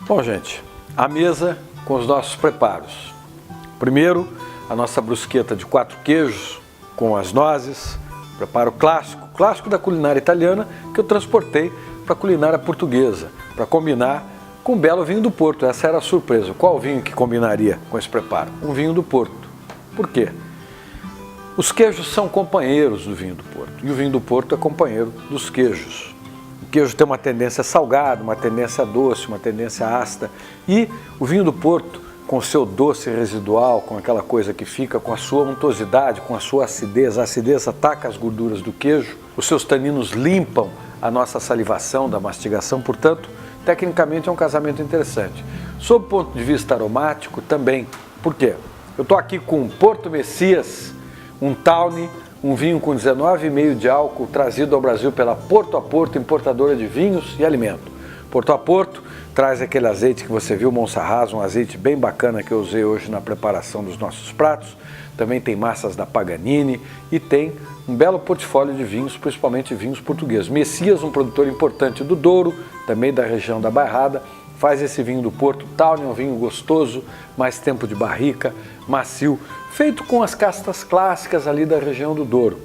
Bom, gente, a mesa com os nossos preparos. Primeiro, a nossa brusqueta de 4 queijos com as nozes, preparo clássico da culinária italiana que eu transportei para a culinária portuguesa, para combinar com um belo vinho do Porto. Essa era a surpresa. Qual vinho que combinaria com esse preparo? Um vinho do Porto. Por quê? Os queijos são companheiros do vinho do Porto e o vinho do Porto é companheiro dos queijos. O queijo tem uma tendência salgada, uma tendência doce, uma tendência ácida e o vinho do Porto, com o seu doce residual, com aquela coisa que fica, com a sua untuosidade, com a sua acidez, a acidez ataca as gorduras do queijo, os seus taninos limpam a nossa salivação da mastigação, portanto, tecnicamente é um casamento interessante. Sob o ponto de vista aromático também. Por quê? Eu estou aqui com Porto Messias, um Tawny, um vinho com 19,5 de álcool, trazido ao Brasil pela Porto a Porto, importadora de vinhos e alimento. Porto a Porto traz aquele azeite que você viu, Monserrat, um azeite bem bacana que eu usei hoje na preparação dos nossos pratos. Também tem massas da Paganini e tem um belo portfólio de vinhos, principalmente vinhos portugueses. Messias, um produtor importante do Douro, também da região da Bairrada, faz esse vinho do Porto. Tawny é um vinho gostoso, mais tempo de barrica, macio, feito com as castas clássicas ali da região do Douro.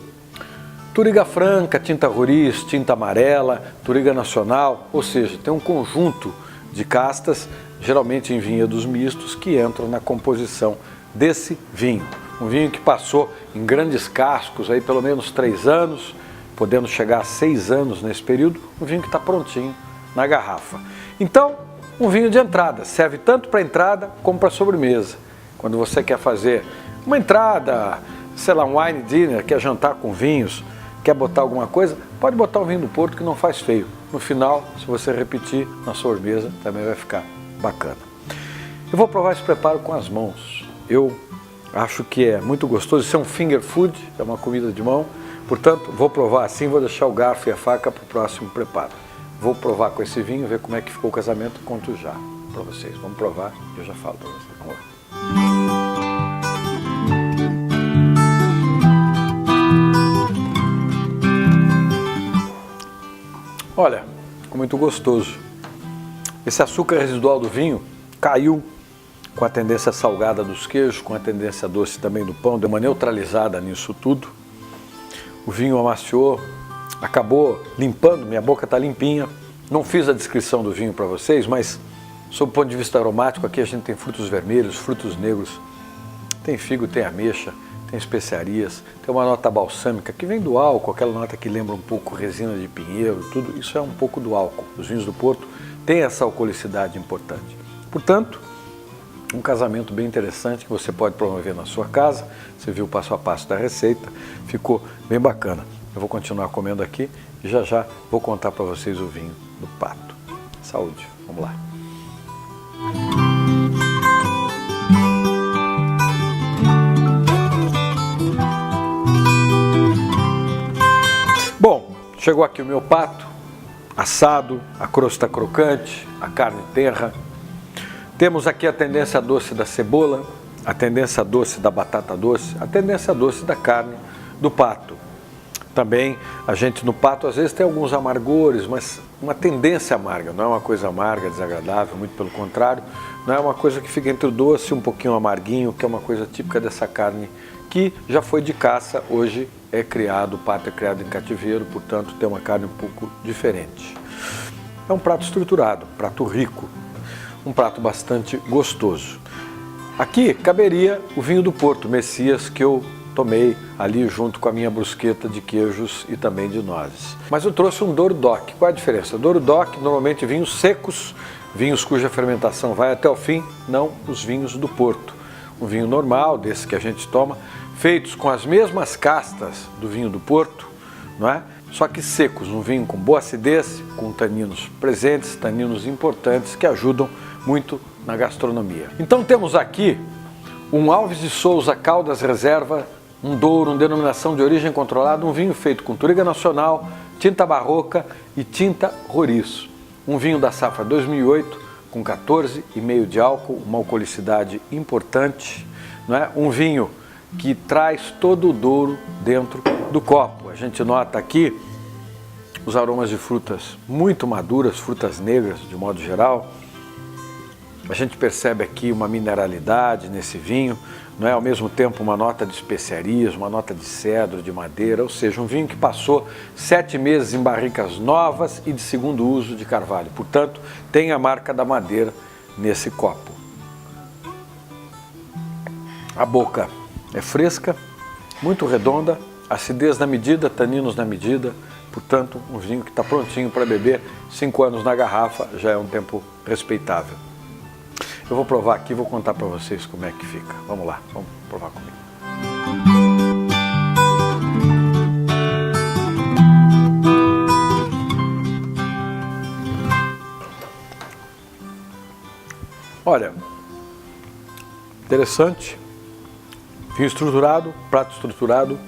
Touriga Franca, tinta Roriz, tinta amarela, Touriga Nacional, ou seja, tem um conjunto de castas, geralmente em vinhedos mistos, que entram na composição desse vinho. Um vinho que passou em grandes cascos, aí pelo menos 3 anos, podendo chegar a 6 anos nesse período, um vinho que está prontinho na garrafa. Então, um vinho de entrada, serve tanto para entrada como para sobremesa. Quando você quer fazer uma entrada, sei lá, um wine dinner, quer jantar com vinhos, quer botar alguma coisa, pode botar um vinho do Porto que não faz feio. No final, se você repetir na sobremesa, também vai ficar bacana. Eu vou provar esse preparo com as mãos. Eu acho que é muito gostoso. Isso é um finger food, é uma comida de mão. Portanto, vou provar assim, vou deixar o garfo e a faca para o próximo preparo. Vou provar com esse vinho, ver como é que ficou o casamento e conto já para vocês. Vamos provar e eu já falo para vocês. Vamos lá. Olha, ficou muito gostoso. Esse açúcar residual do vinho caiu com a tendência salgada dos queijos, com a tendência doce também do pão, deu uma neutralizada nisso tudo. O vinho amaciou, acabou limpando, minha boca está limpinha. Não fiz a descrição do vinho para vocês, mas sob o ponto de vista aromático, aqui a gente tem frutos vermelhos, frutos negros, tem figo, tem ameixa, tem especiarias, tem uma nota balsâmica que vem do álcool, aquela nota que lembra um pouco resina de pinheiro, tudo isso é um pouco do álcool. Os vinhos do Porto têm essa alcoolicidade importante. Portanto, um casamento bem interessante que você pode promover na sua casa. Você viu o passo a passo da receita, ficou bem bacana. Eu vou continuar comendo aqui e já vou contar para vocês o vinho do Pato. Saúde, vamos lá. Bom, chegou aqui o meu pato, assado, a crosta crocante, a carne tenra. Temos aqui a tendência doce da cebola, a tendência doce da batata doce, a tendência doce da carne do pato. Também a gente no pato às vezes tem alguns amargores, mas uma tendência amarga, não é uma coisa amarga, desagradável, muito pelo contrário, não é uma coisa que fica entre o doce e um pouquinho amarguinho, que é uma coisa típica dessa carne que já foi de caça, hoje é criado, o pato é criado em cativeiro, portanto tem uma carne um pouco diferente. É um prato estruturado, um prato rico, um prato bastante gostoso. Aqui caberia o vinho do Porto, Messias, que eu tomei ali junto com a minha brusqueta de queijos e também de nozes. Mas eu trouxe um Douro Doc. Qual a diferença? Douro Doc, normalmente vinhos secos, vinhos cuja fermentação vai até o fim, não os vinhos do Porto. Um vinho normal, desse que a gente toma, feitos com as mesmas castas do vinho do Porto, não é? Só que secos, um vinho com boa acidez, com taninos presentes, taninos importantes que ajudam muito na gastronomia. Então temos aqui um Alves de Souza Caldas Reserva, um Douro, uma denominação de origem controlada, um vinho feito com Touriga Nacional, tinta barroca e tinta Roriz. Um vinho da safra 2008, com 14,5 de álcool, uma alcoolicidade importante, não é? Um vinho que traz todo o Douro dentro do copo. A gente nota aqui os aromas de frutas muito maduras, frutas negras de modo geral, A gente percebe aqui uma mineralidade nesse vinho, não é ao mesmo tempo uma nota de especiarias, uma nota de cedro, de madeira, ou seja, um vinho que passou 7 meses em barricas novas e de segundo uso de carvalho. Portanto, tem a marca da madeira nesse copo. A boca é fresca, muito redonda, acidez na medida, taninos na medida, portanto, um vinho que está prontinho para beber. 5 anos na garrafa já é um tempo respeitável. Eu vou provar aqui e vou contar para vocês como é que fica. Vamos lá, vamos provar comigo. Olha, interessante, vinho estruturado, prato estruturado.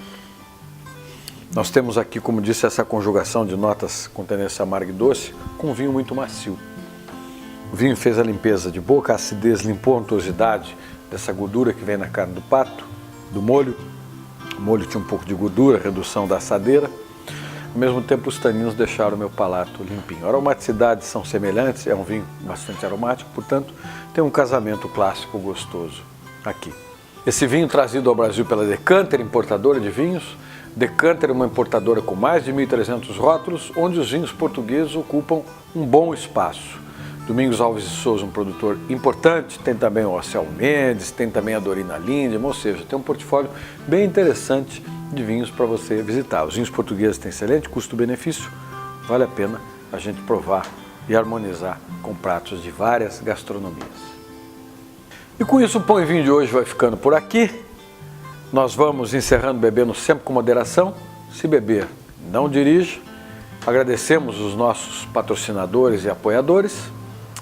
Nós temos aqui, como disse, essa conjugação de notas com tendência amarga e doce, com um vinho muito macio. O vinho fez a limpeza de boca, a acidez limpou a untuosidade dessa gordura que vem na carne do pato, do molho. O molho tinha um pouco de gordura, redução da assadeira. Ao mesmo tempo, os taninos deixaram o meu palato limpinho. A aromaticidade são semelhantes, é um vinho bastante aromático, portanto, tem um casamento clássico gostoso aqui. Esse vinho trazido ao Brasil pela Decanter, importadora de vinhos. Decanter é uma importadora com mais de 1.300 rótulos, onde os vinhos portugueses ocupam um bom espaço. Domingos Alves de Souza, um produtor importante, tem também o Ocel Mendes, tem também a Dorina Lindemann, ou seja, tem um portfólio bem interessante de vinhos para você visitar. Os vinhos portugueses têm excelente custo-benefício, vale a pena a gente provar e harmonizar com pratos de várias gastronomias. E com isso o Pão e Vinho de hoje vai ficando por aqui. Nós vamos encerrando bebendo sempre com moderação. Se beber, não dirija. Agradecemos os nossos patrocinadores e apoiadores.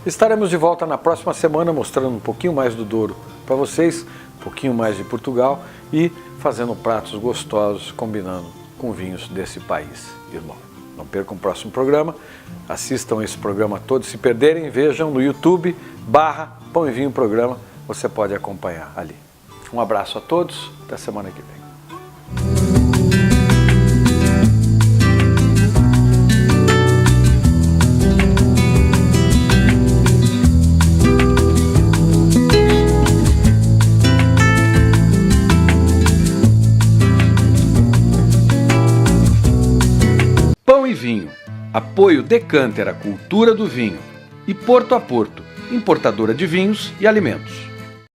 Estaremos de volta na próxima semana mostrando um pouquinho mais do Douro para vocês, um pouquinho mais de Portugal e fazendo pratos gostosos, combinando com vinhos desse país, irmão. Não percam o próximo programa, assistam esse programa todo. Se perderem, vejam no YouTube /Pão e Vinho Programa, você pode acompanhar ali. Um abraço a todos, até semana que vem. Pão e Vinho. Apoio Decanter, a cultura do vinho. E Porto a Porto, importadora de vinhos e alimentos.